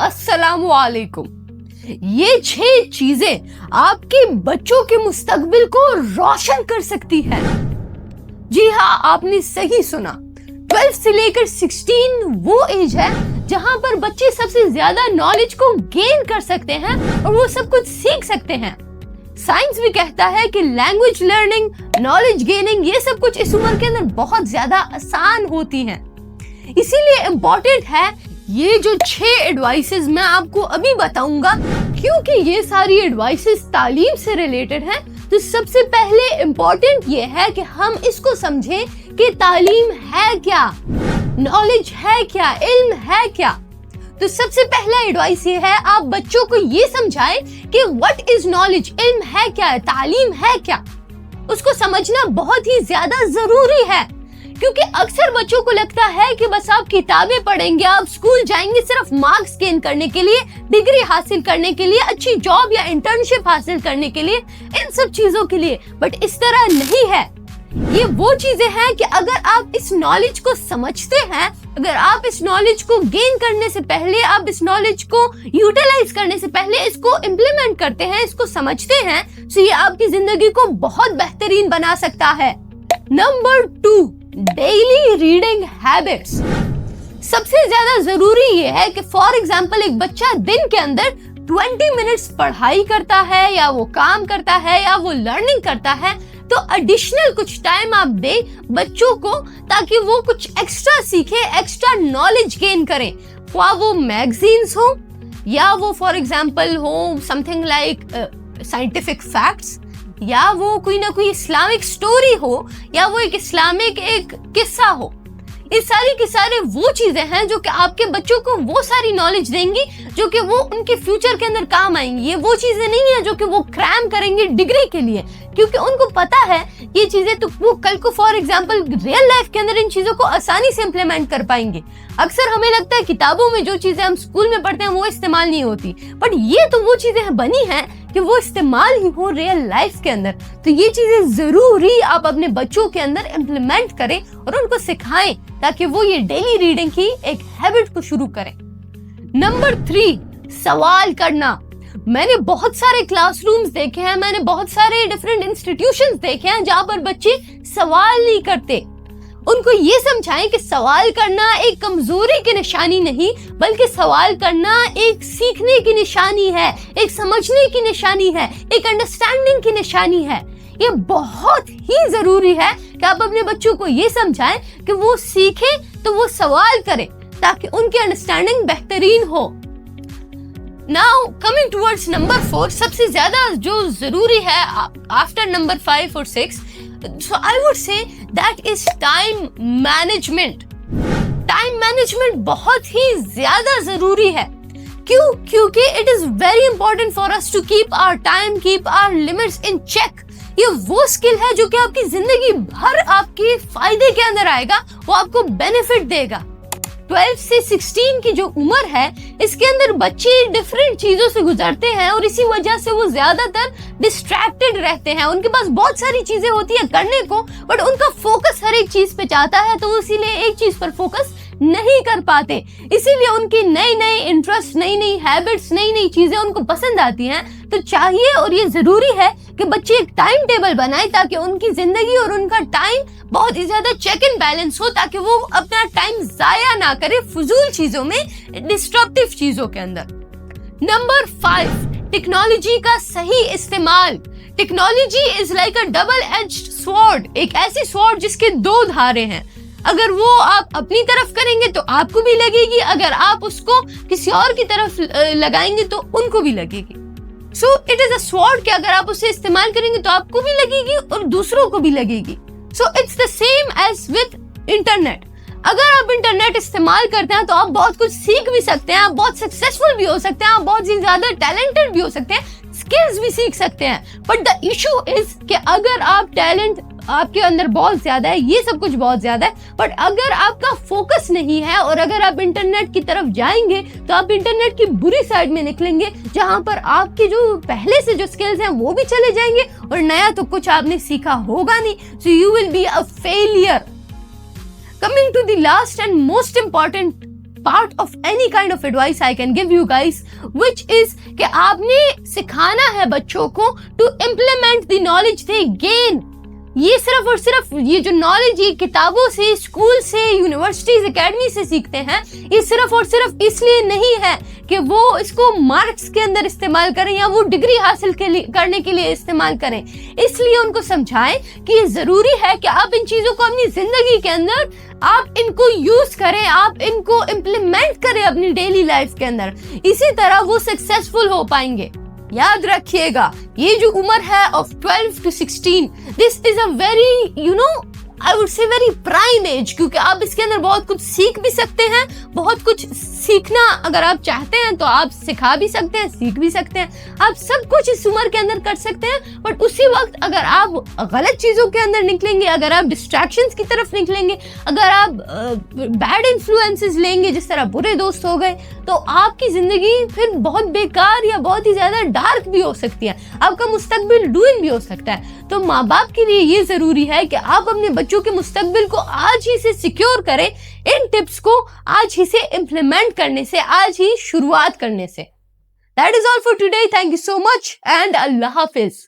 अस्सलामुअलैकुम। ये 6 चीजें आपके बच्चों के मुस्तकबिल को रोशन कर सकती है। जी हाँ, आपने सही सुना। 12 से लेकर 16 वो एज है जहां पर बच्चे सबसे ज्यादा नॉलेज को गेन कर सकते हैं और वो सब कुछ सीख सकते हैं। साइंस भी कहता है कि लैंग्वेज लर्निंग, नॉलेज गेनिंग, ये सब कुछ इस उम्र के अंदर बहुत ज्यादा आसान होती हैं। इसीलिए इम्पोर्टेंट है ये जो 6 एडवाइसेस मैं आपको अभी बताऊंगा, क्योंकि ये सारी एडवाइसेस तालीम से रिलेटेड हैं। तो सबसे पहले इम्पोर्टेंट ये है कि हम इसको समझें कि तालीम है क्या, नॉलेज है क्या, इल्म है क्या। तो सबसे पहला एडवाइस ये है, आप बच्चों को ये समझाएं कि व्हाट इज नॉलेज, इल्म है क्या है, तालीम है क्या। उसको समझना बहुत ही ज्यादा जरूरी है, क्योंकि अक्सर बच्चों को लगता है कि बस आप किताबें पढ़ेंगे, आप स्कूल जाएंगे सिर्फ मार्क्स गेन करने के लिए, डिग्री हासिल करने के लिए, अच्छी जॉब या इंटर्नशिप हासिल करने के लिए, इन सब चीजों के लिए। बट इस तरह नहीं है। ये वो चीजें हैं कि अगर आप इस नॉलेज को समझते हैं, अगर आप इस नॉलेज को गेन करने से पहले, आप इस नॉलेज को यूटिलाइज करने से पहले इसको इम्प्लीमेंट करते हैं, इसको समझते हैं, तो ये आपकी जिंदगी को बहुत बेहतरीन बना सकता है। Number 2, daily reading habits. सबसे ज्यादा जरूरी ये है कि फॉर एग्जाम्पल एक बच्चा दिन के अंदर 20 मिनट्स पढ़ाई करता है या वो काम करता है या वो लर्निंग करता है, तो एडिशनल कुछ टाइम आप दे बच्चों को, ताकि वो कुछ एक्स्ट्रा सीखे, एक्स्ट्रा नॉलेज गेन करें। वो मैगजीन्स हो या वो फॉर एग्जाम्पल हो समथिंग लाइक साइंटिफिक फैक्ट्स, या वो कोई ना कोई इस्लामिक स्टोरी हो, या वो एक इस्लामिक एक किस्सा हो। ये सारी की सारे वो चीजें हैं जो कि आपके बच्चों को वो सारी नॉलेज देंगी जो कि वो उनके फ्यूचर के अंदर काम आएंगी। ये वो चीजें नहीं है जो कि वो क्रैम करेंगे डिग्री के लिए, क्योंकि उनको पता है ये चीजें तो वो कल को फॉर एग्जांपल रियल लाइफ के अंदर इन चीजों को आसानी से इम्प्लीमेंट कर पाएंगे। अक्सर हमें लगता है किताबों में जो चीजें हम स्कूल में पढ़ते हैं वो इस्तेमाल नहीं होती, बट ये तो वो चीजें बनी हैं कि वो इस्तेमाल ही हो रियल लाइफ के अंदर। तो ये चीजें जरूरी आप अपने बच्चों के अंदर इम्प्लीमेंट करें और उनको सिखाएं, ताकि वो ये डेली रीडिंग की एक हैबिट को शुरू करें। नंबर 3, सवाल करना। मैंने बहुत सारे क्लासरूम्स देखे हैं, मैंने बहुत सारे डिफरेंट इंस्टीट्यूशंस देखे हैं जहां पर बच्चे सवाल नहीं करते। उनको ये समझाएं कि सवाल करना एक कमजोरी की निशानी नहीं, बल्कि सवाल करना एक सीखने की निशानी है, एक समझने की निशानी है, एक अंडरस्टैंडिंग की निशानी है। ये बहुत ही जरूरी है कि आप अपने बच्चों को ये समझाएं कि वो सीखे तो वो सवाल करें, ताकि उनकी अंडरस्टैंडिंग बेहतरीन हो। नाउ कमिंग टुवर्ड्स नंबर 4, सबसे ज्यादा जो जरूरी है आफ्टर नंबर 5 और 6, so I would say that is time management. Time management बहुत ही ज्यादा जरूरी है। क्यों? क्योंकि it is very important for us to keep our time, keep our limits in check. ये वो स्किल है जो कि आपकी जिंदगी भर आपके फायदे के अंदर आएगा, वो आपको बेनिफिट देगा। 12 से 16 की जो उम्र है, इसके अंदर बच्चे डिफरेंट चीजों से गुजरते हैं और इसी वजह से वो ज्यादातर डिस्ट्रैक्टेड रहते हैं। उनके पास बहुत सारी चीजें होती है करने को, बट उनका फोकस हर एक चीज पे जाता है, तो वो इसीलिए एक चीज पर फोकस नहीं कर पाते। इसीलिए उनकी नई नई इंटरेस्ट, नई नई हैबिट्स, नई नई चीजें उनको पसंद आती हैं। तो चाहिए और ये जरूरी है कि बच्चे एक टाइम टेबल बनाए, ताकि उनकी जिंदगी और उनका टाइम बहुत ही ज्यादा चेक एंड बैलेंस हो, ताकि वो अपना टाइम जाया ना करे फजूल चीजों में, डिस्ट्रक्टिव चीजों के अंदर। नंबर 5, टेक्नोलॉजी का सही इस्तेमाल। Technology is like a double edged sword, एक ऐसी स्वॉर्ड जिसके 2 धारे हैं। अगर वो आप अपनी तरफ करेंगे तो आपको भी लगेगी, अगर आप उसको किसी और की तरफ लगाएंगे तो उनको भी लगेगी। So it is a sword कि अगर आप उसे इस्तेमाल करेंगे तो आपको भी लगेगी और दूसरों को भी लगेगी। So it's the same as with internet. अगर आप इंटरनेट इस्तेमाल करते हैं तो आप बहुत कुछ सीख भी सकते हैं, आप बहुत सक्सेसफुल भी हो सकते हैं, आप बहुत ही ज्यादा टैलेंटेड भी हो सकते हैं, स्किल्स भी सीख सकते हैं। बट द इशू इज कि अगर आप टैलेंट आपके अंदर बहुत ज्यादा है, ये सब कुछ बहुत ज्यादा है, बट अगर आपका फोकस नहीं है और अगर आप इंटरनेट की तरफ जाएंगे तो आप इंटरनेट की बुरी साइड में निकलेंगे, जहां पर आपके जो पहले से जो स्किल्स हैं वो भी चले जाएंगे और नया तो कुछ आपने सीखा होगा नहीं। So you will be a failure. Coming to the last and most important part of any kind of advice I can give you guys, which is कि आपने सिखाना है बच्चों को to implement the knowledge they gain. ये सिर्फ और सिर्फ ये जो नॉलेज ये किताबों से, स्कूल से, यूनिवर्सिटीज, एकेडमी से सीखते हैं, ये सिर्फ और सिर्फ इसलिए नहीं है कि वो इसको मार्क्स के अंदर इस्तेमाल करें या वो डिग्री हासिल करने के लिए इस्तेमाल करें। इसलिए उनको समझाएं कि ये जरूरी है कि आप इन चीजों को अपनी जिंदगी के अंदर आप इनको यूज करें, आप इनको इम्प्लीमेंट करें अपनी डेली लाइफ के अंदर। इसी तरह वो सक्सेसफुल हो पाएंगे। याद रखिएगा, ये जो उम्र है of 12 to 16, this is a very I would say very prime age, क्योंकि आप इसके अंदर बहुत कुछ सीख भी सकते हैं। बहुत कुछ सीखना अगर आप चाहते हैं तो आप सिखा भी सकते हैं, सीख भी सकते हैं, आप सब कुछ इस उम्र के अंदर कर सकते हैं। बट उसी वक्त अगर आप गलत चीजों के अंदर निकलेंगे, अगर आप डिस्ट्रैक्शंस की तरफ निकलेंगे, अगर आप बैड इन्फ्लुएंसेस लेंगे, जिस तरह बुरे दोस्त हो गए, तो आपकी जिंदगी फिर बहुत बेकार या बहुत ही ज्यादा डार्क भी हो सकती है, आपका मुस्तकबिल रूइन भी हो सकता है। तो माँ बाप के लिए ये जरूरी है कि आप अपने बच्चों के मुस्तकबिल को आज ही से सिक्योर करें, इन टिप्स को आज ही से इम्प्लीमेंट करने से, आज ही शुरुआत करने से। That is all for today. Thank you so much and Allah Hafiz.